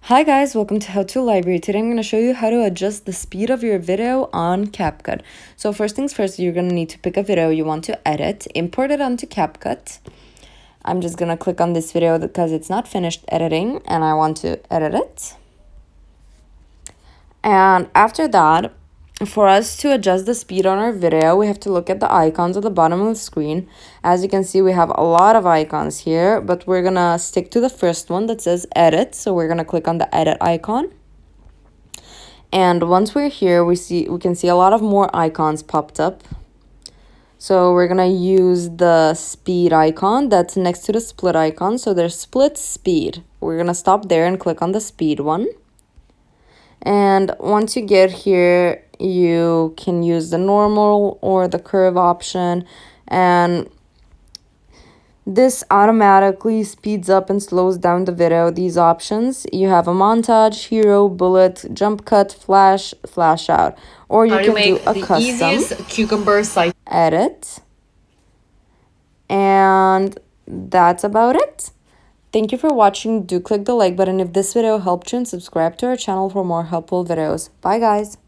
Hi guys, welcome to How To Library. Today I'm going to show you how to adjust the speed of your video on CapCut. So first things first, you're going to need to pick a video you want to edit, import it onto CapCut. I'm just going to click on this video because it's not finished editing and I want to edit it. And after that, for us to adjust the speed on our video, we have to look at the icons at the bottom of the screen. As you can see, we have a lot of icons here, but we're gonna stick to the first one that says edit. So we're gonna click on the edit icon. And once we're here, we can see a lot of more icons popped up. So we're gonna use the speed icon that's next to the split icon. So there's split speed. We're gonna stop there and click on the speed one. And once you get here, you can use the normal or the curve option, and this automatically speeds up and slows down the video. These options, you have a montage, hero, bullet, jump cut, flash, flash out, or you can do a custom easiest cucumber slice edit. And that's about it. Thank you for watching. Do click the like button if this video helped you and subscribe to our channel for more helpful videos. Bye guys.